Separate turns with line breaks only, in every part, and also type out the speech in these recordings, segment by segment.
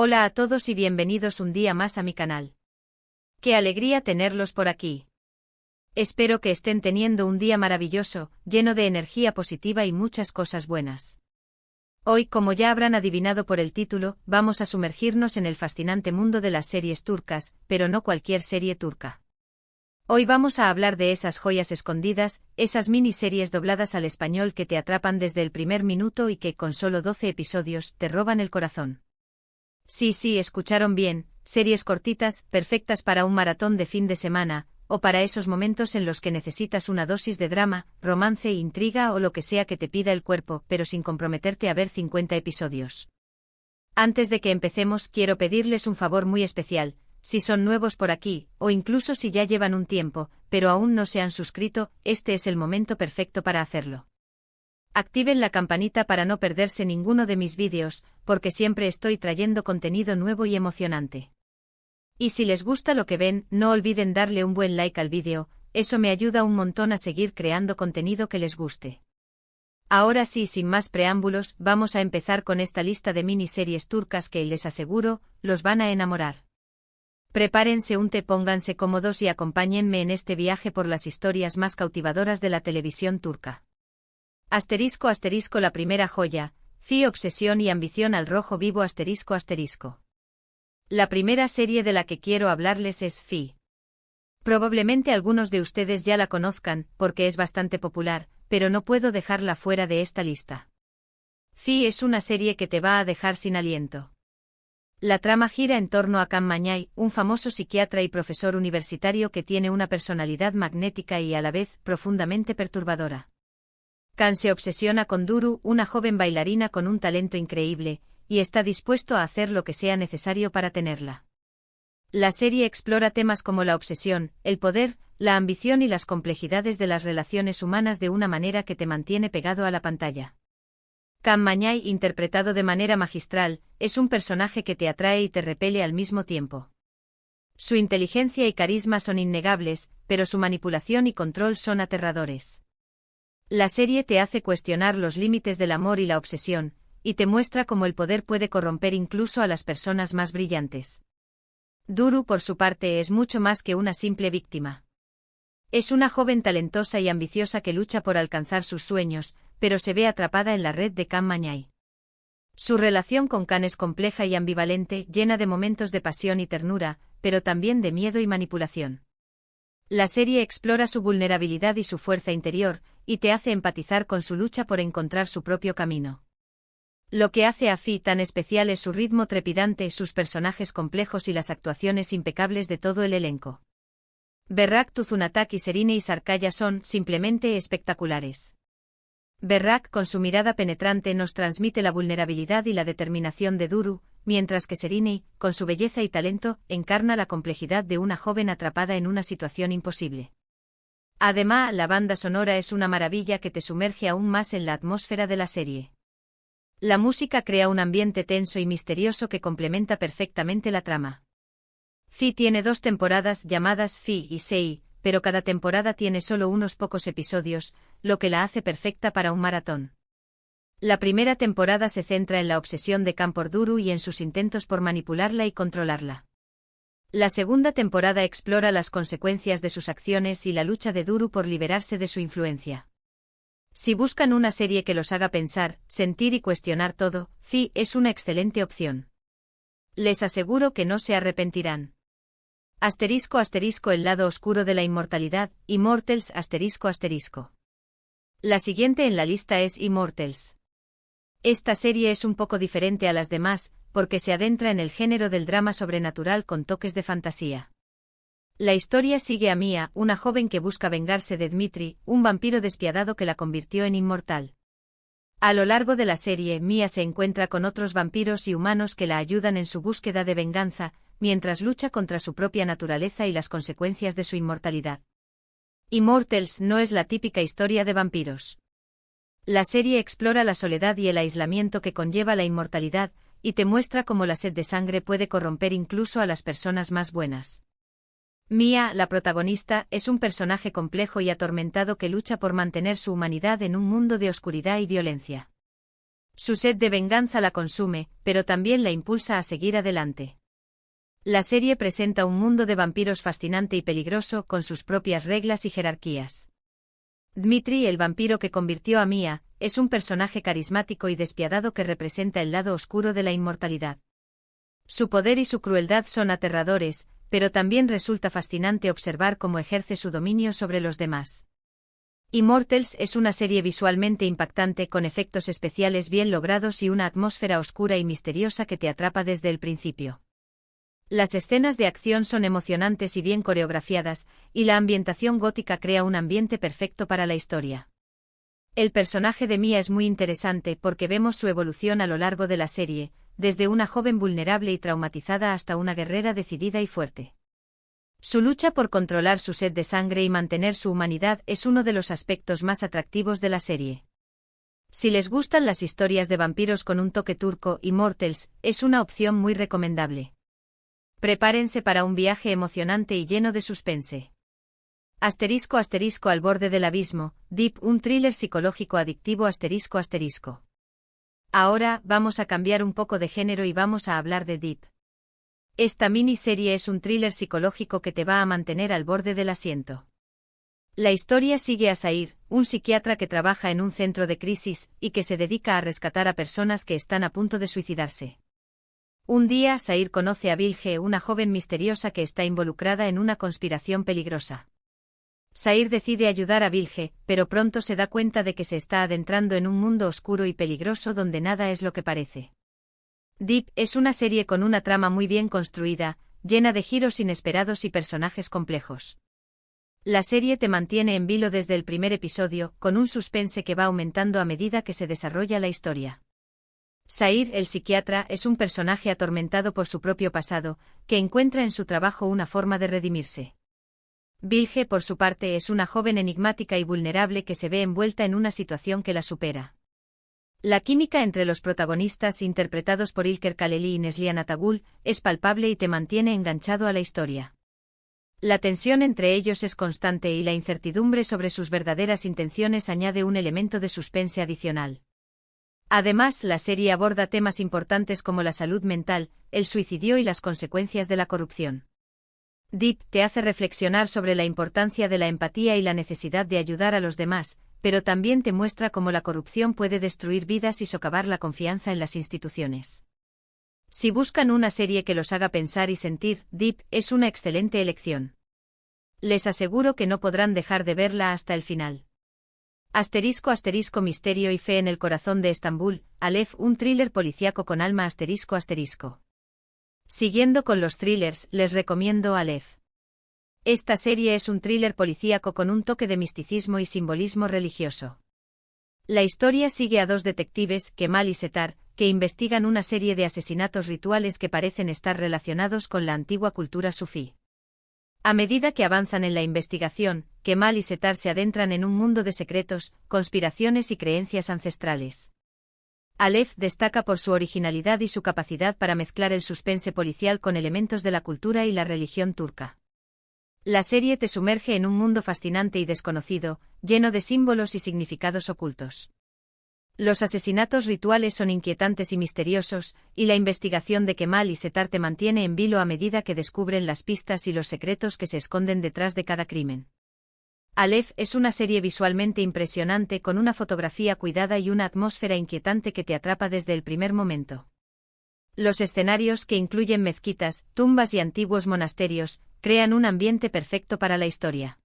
Hola a todos y bienvenidos un día más a mi canal. Qué alegría tenerlos por aquí. Espero que estén teniendo un día maravilloso, lleno de energía positiva y muchas cosas buenas. Hoy, como ya habrán adivinado por el título, vamos a sumergirnos en el fascinante mundo de las series turcas, pero no cualquier serie turca. Hoy vamos a hablar de esas joyas escondidas, esas miniseries dobladas al español que te atrapan desde el primer minuto y que, con solo 12 episodios, te roban el corazón. Sí, escucharon bien, series cortitas, perfectas para un maratón de fin de semana, o para esos momentos en los que necesitas una dosis de drama, romance, intriga o lo que sea que te pida el cuerpo, pero sin comprometerte a ver 50 episodios. Antes de que empecemos, quiero pedirles un favor muy especial. Si son nuevos por aquí, o incluso si ya llevan un tiempo, pero aún no se han suscrito, este es el momento perfecto para hacerlo. Activen la campanita para no perderse ninguno de mis vídeos, porque siempre estoy trayendo contenido nuevo y emocionante. Y si les gusta lo que ven, no olviden darle un buen like al vídeo, eso me ayuda un montón a seguir creando contenido que les guste. Ahora sí, sin más preámbulos, vamos a empezar con esta lista de miniseries turcas que, les aseguro, los van a enamorar. Prepárense un té, pónganse cómodos y acompáñenme en este viaje por las historias más cautivadoras de la televisión turca. Asterisco, la primera joya, Fi, obsesión y ambición al rojo vivo, asterisco. La primera serie de la que quiero hablarles es Fi. Probablemente algunos de ustedes ya la conozcan, porque es bastante popular, pero no puedo dejarla fuera de esta lista. Fi es una serie que te va a dejar sin aliento. La trama gira en torno a Kan Mañay, un famoso psiquiatra y profesor universitario que tiene una personalidad magnética y a la vez profundamente perturbadora. Kan se obsesiona con Duru, una joven bailarina con un talento increíble, y está dispuesto a hacer lo que sea necesario para tenerla. La serie explora temas como la obsesión, el poder, la ambición y las complejidades de las relaciones humanas de una manera que te mantiene pegado a la pantalla. Kan Mañay, interpretado de manera magistral, es un personaje que te atrae y te repele al mismo tiempo. Su inteligencia y carisma son innegables, pero su manipulación y control son aterradores. La serie te hace cuestionar los límites del amor y la obsesión, y te muestra cómo el poder puede corromper incluso a las personas más brillantes. Duru, por su parte, es mucho más que una simple víctima. Es una joven talentosa y ambiciosa que lucha por alcanzar sus sueños, pero se ve atrapada en la red de Kan Mañay. Su relación con Kan es compleja y ambivalente, llena de momentos de pasión y ternura, pero también de miedo y manipulación. La serie explora su vulnerabilidad y su fuerza interior, y te hace empatizar con su lucha por encontrar su propio camino. Lo que hace a Fi tan especial es su ritmo trepidante, sus personajes complejos y las actuaciones impecables de todo el elenco. Berrak, Tuzunatak y Serine Sarkaya son, simplemente, espectaculares. Berrak, con su mirada penetrante, nos transmite la vulnerabilidad y la determinación de Duru, mientras que Serine, con su belleza y talento, encarna la complejidad de una joven atrapada en una situación imposible. Además, la banda sonora es una maravilla que te sumerge aún más en la atmósfera de la serie. La música crea un ambiente tenso y misterioso que complementa perfectamente la trama. Fi tiene 2 temporadas llamadas Fi y Sei, pero cada temporada tiene solo unos pocos episodios, lo que la hace perfecta para un maratón. La primera temporada se centra en la obsesión de Kan por Duru y en sus intentos por manipularla y controlarla. La segunda temporada explora las consecuencias de sus acciones y la lucha de Duru por liberarse de su influencia. Si buscan una serie que los haga pensar, sentir y cuestionar todo, Fi es una excelente opción. Les aseguro que no se arrepentirán. Asterisco, el lado oscuro de la inmortalidad, Immortals, asterisco. La siguiente en la lista es Immortals. Esta serie es un poco diferente a las demás, porque se adentra en el género del drama sobrenatural con toques de fantasía. La historia sigue a Mia, una joven que busca vengarse de Dmitri, un vampiro despiadado que la convirtió en inmortal. A lo largo de la serie, Mia se encuentra con otros vampiros y humanos que la ayudan en su búsqueda de venganza, mientras lucha contra su propia naturaleza y las consecuencias de su inmortalidad. Immortals no es la típica historia de vampiros. La serie explora la soledad y el aislamiento que conlleva la inmortalidad, y te muestra cómo la sed de sangre puede corromper incluso a las personas más buenas. Mia, la protagonista, es un personaje complejo y atormentado que lucha por mantener su humanidad en un mundo de oscuridad y violencia. Su sed de venganza la consume, pero también la impulsa a seguir adelante. La serie presenta un mundo de vampiros fascinante y peligroso con sus propias reglas y jerarquías. Dmitri, el vampiro que convirtió a Mia, es un personaje carismático y despiadado que representa el lado oscuro de la inmortalidad. Su poder y su crueldad son aterradores, pero también resulta fascinante observar cómo ejerce su dominio sobre los demás. Immortals es una serie visualmente impactante con efectos especiales bien logrados y una atmósfera oscura y misteriosa que te atrapa desde el principio. Las escenas de acción son emocionantes y bien coreografiadas, y la ambientación gótica crea un ambiente perfecto para la historia. El personaje de Mia es muy interesante porque vemos su evolución a lo largo de la serie, desde una joven vulnerable y traumatizada hasta una guerrera decidida y fuerte. Su lucha por controlar su sed de sangre y mantener su humanidad es uno de los aspectos más atractivos de la serie. Si les gustan las historias de vampiros con un toque turco, Immortals es una opción muy recomendable. Prepárense para un viaje emocionante y lleno de suspense. *** Al borde del abismo, Deep, un thriller psicológico adictivo ***. Ahora, vamos a cambiar un poco de género y vamos a hablar de Deep. Esta miniserie es un thriller psicológico que te va a mantener al borde del asiento. La historia sigue a Sair, un psiquiatra que trabaja en un centro de crisis y que se dedica a rescatar a personas que están a punto de suicidarse. Un día, Sair conoce a Vilge, una joven misteriosa que está involucrada en una conspiración peligrosa. Sair decide ayudar a Vilge, pero pronto se da cuenta de que se está adentrando en un mundo oscuro y peligroso donde nada es lo que parece. Deep es una serie con una trama muy bien construida, llena de giros inesperados y personajes complejos. La serie te mantiene en vilo desde el primer episodio, con un suspense que va aumentando a medida que se desarrolla la historia. Sair, el psiquiatra, es un personaje atormentado por su propio pasado, que encuentra en su trabajo una forma de redimirse. Vilge, por su parte, es una joven enigmática y vulnerable que se ve envuelta en una situación que la supera. La química entre los protagonistas, interpretados por Ilker Kaleli y Neslihan Atagul, es palpable y te mantiene enganchado a la historia. La tensión entre ellos es constante y la incertidumbre sobre sus verdaderas intenciones añade un elemento de suspense adicional. Además, la serie aborda temas importantes como la salud mental, el suicidio y las consecuencias de la corrupción. Deep te hace reflexionar sobre la importancia de la empatía y la necesidad de ayudar a los demás, pero también te muestra cómo la corrupción puede destruir vidas y socavar la confianza en las instituciones. Si buscan una serie que los haga pensar y sentir, Deep es una excelente elección. Les aseguro que no podrán dejar de verla hasta el final. *** Misterio y fe en el corazón de Estambul, Aleph, un thriller policíaco con alma ***. Siguiendo con los thrillers, les recomiendo Aleph. Esta serie es un thriller policíaco con un toque de misticismo y simbolismo religioso. La historia sigue a dos detectives, Kemal y Setar, que investigan una serie de asesinatos rituales que parecen estar relacionados con la antigua cultura sufí. A medida que avanzan en la investigación, Kemal y Setar se adentran en un mundo de secretos, conspiraciones y creencias ancestrales. Aleph destaca por su originalidad y su capacidad para mezclar el suspense policial con elementos de la cultura y la religión turca. La serie te sumerge en un mundo fascinante y desconocido, lleno de símbolos y significados ocultos. Los asesinatos rituales son inquietantes y misteriosos, y la investigación de Kemal y Setar te mantiene en vilo a medida que descubren las pistas y los secretos que se esconden detrás de cada crimen. Aleph es una serie visualmente impresionante con una fotografía cuidada y una atmósfera inquietante que te atrapa desde el primer momento. Los escenarios, que incluyen mezquitas, tumbas y antiguos monasterios, crean un ambiente perfecto para la historia.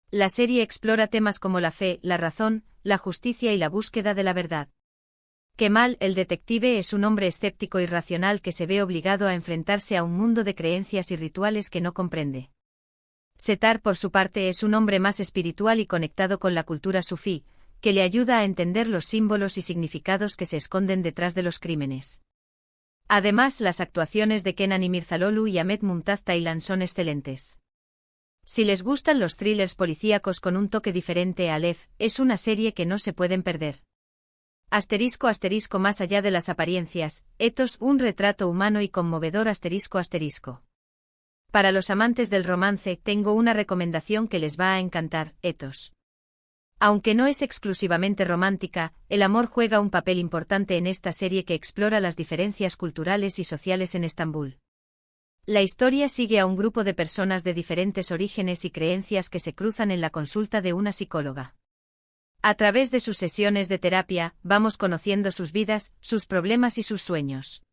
La serie explora temas como la fe, la razón, la justicia y la búsqueda de la verdad. Kemal, el detective, es un hombre escéptico y racional que se ve obligado a enfrentarse a un mundo de creencias y rituales que no comprende. Setar, por su parte, es un hombre más espiritual y conectado con la cultura sufí, que le ayuda a entender los símbolos y significados que se esconden detrás de los crímenes. Además, las actuaciones de Kenan Imirzaloglu y Ahmet Mumtaz Taylan son excelentes. Si les gustan los thrillers policíacos con un toque diferente, Aleph es una serie que no se pueden perder. *** Más allá de las apariencias, Ethos, un retrato humano y conmovedor ***. Para los amantes del romance, tengo una recomendación que les va a encantar, Ethos. Aunque no es exclusivamente romántica, el amor juega un papel importante en esta serie que explora las diferencias culturales y sociales en Estambul. La historia sigue a un grupo de personas de diferentes orígenes y creencias que se cruzan en la consulta de una psicóloga. A través de sus sesiones de terapia, vamos conociendo sus vidas, sus problemas y sus sueños.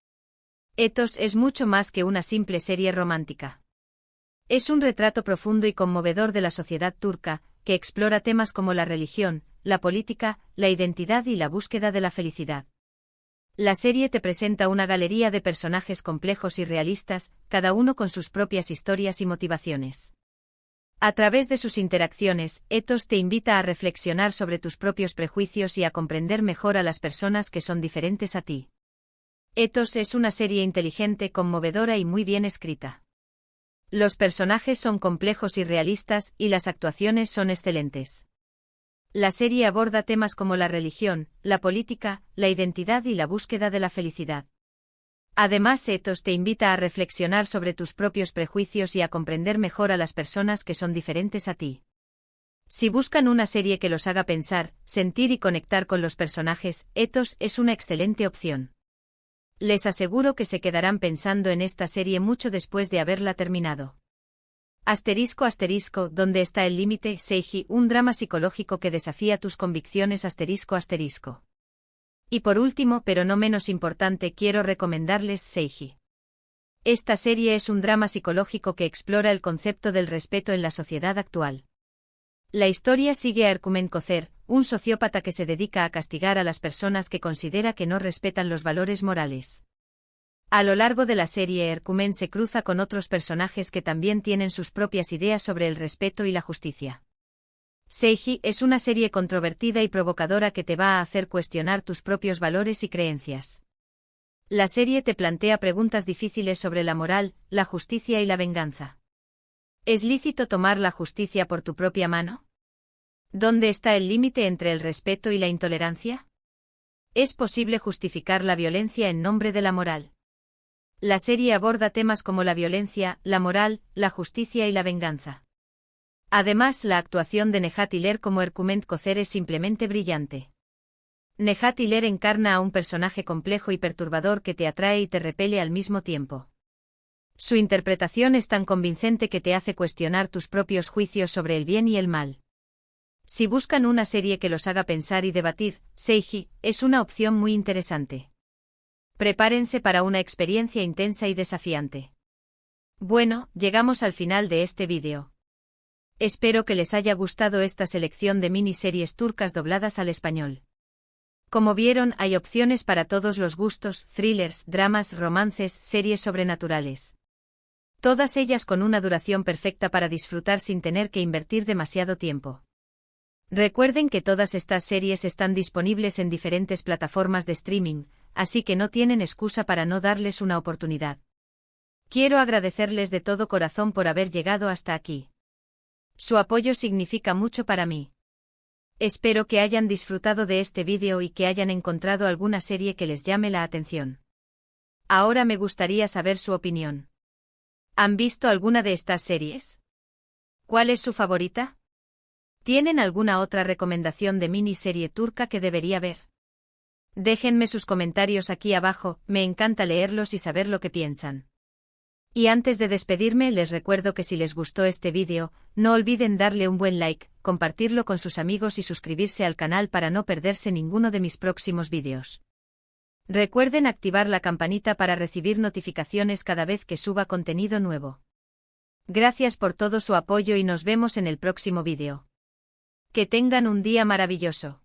Ethos es mucho más que una simple serie romántica. Es un retrato profundo y conmovedor de la sociedad turca, que explora temas como la religión, la política, la identidad y la búsqueda de la felicidad. La serie te presenta una galería de personajes complejos y realistas, cada uno con sus propias historias y motivaciones. A través de sus interacciones, Ethos te invita a reflexionar sobre tus propios prejuicios y a comprender mejor a las personas que son diferentes a ti. Ethos es una serie inteligente, conmovedora y muy bien escrita. Los personajes son complejos y realistas, y las actuaciones son excelentes. La serie aborda temas como la religión, la política, la identidad y la búsqueda de la felicidad. Además, Ethos te invita a reflexionar sobre tus propios prejuicios y a comprender mejor a las personas que son diferentes a ti. Si buscan una serie que los haga pensar, sentir y conectar con los personajes, Ethos es una excelente opción. Les aseguro que se quedarán pensando en esta serie mucho después de haberla terminado. ***, ¿dónde está el límite? Seiji, un drama psicológico que desafía tus convicciones ***. Y por último, pero no menos importante, quiero recomendarles Seiji. Esta serie es un drama psicológico que explora el concepto del respeto en la sociedad actual. La historia sigue a Ercümen Kocer, un sociópata que se dedica a castigar a las personas que considera que no respetan los valores morales. A lo largo de la serie, Ercümen se cruza con otros personajes que también tienen sus propias ideas sobre el respeto y la justicia. Seiji es una serie controvertida y provocadora que te va a hacer cuestionar tus propios valores y creencias. La serie te plantea preguntas difíciles sobre la moral, la justicia y la venganza. ¿Es lícito tomar la justicia por tu propia mano? ¿Dónde está el límite entre el respeto y la intolerancia? ¿Es posible justificar la violencia en nombre de la moral? La serie aborda temas como la violencia, la moral, la justicia y la venganza. Además, la actuación de Nehat İler como Ercümen Kocer es simplemente brillante. Nehat İler encarna a un personaje complejo y perturbador que te atrae y te repele al mismo tiempo. Su interpretación es tan convincente que te hace cuestionar tus propios juicios sobre el bien y el mal. Si buscan una serie que los haga pensar y debatir, Seiji es una opción muy interesante. Prepárense para una experiencia intensa y desafiante. Bueno, llegamos al final de este vídeo. Espero que les haya gustado esta selección de miniseries turcas dobladas al español. Como vieron, hay opciones para todos los gustos: thrillers, dramas, romances, series sobrenaturales. Todas ellas con una duración perfecta para disfrutar sin tener que invertir demasiado tiempo. Recuerden que todas estas series están disponibles en diferentes plataformas de streaming, así que no tienen excusa para no darles una oportunidad. Quiero agradecerles de todo corazón por haber llegado hasta aquí. Su apoyo significa mucho para mí. Espero que hayan disfrutado de este vídeo y que hayan encontrado alguna serie que les llame la atención. Ahora me gustaría saber su opinión. ¿Han visto alguna de estas series? ¿Cuál es su favorita? ¿Tienen alguna otra recomendación de miniserie turca que debería ver? Déjenme sus comentarios aquí abajo, me encanta leerlos y saber lo que piensan. Y antes de despedirme, les recuerdo que si les gustó este vídeo, no olviden darle un buen like, compartirlo con sus amigos y suscribirse al canal para no perderse ninguno de mis próximos vídeos. Recuerden activar la campanita para recibir notificaciones cada vez que suba contenido nuevo. Gracias por todo su apoyo y nos vemos en el próximo vídeo. Que tengan un día maravilloso.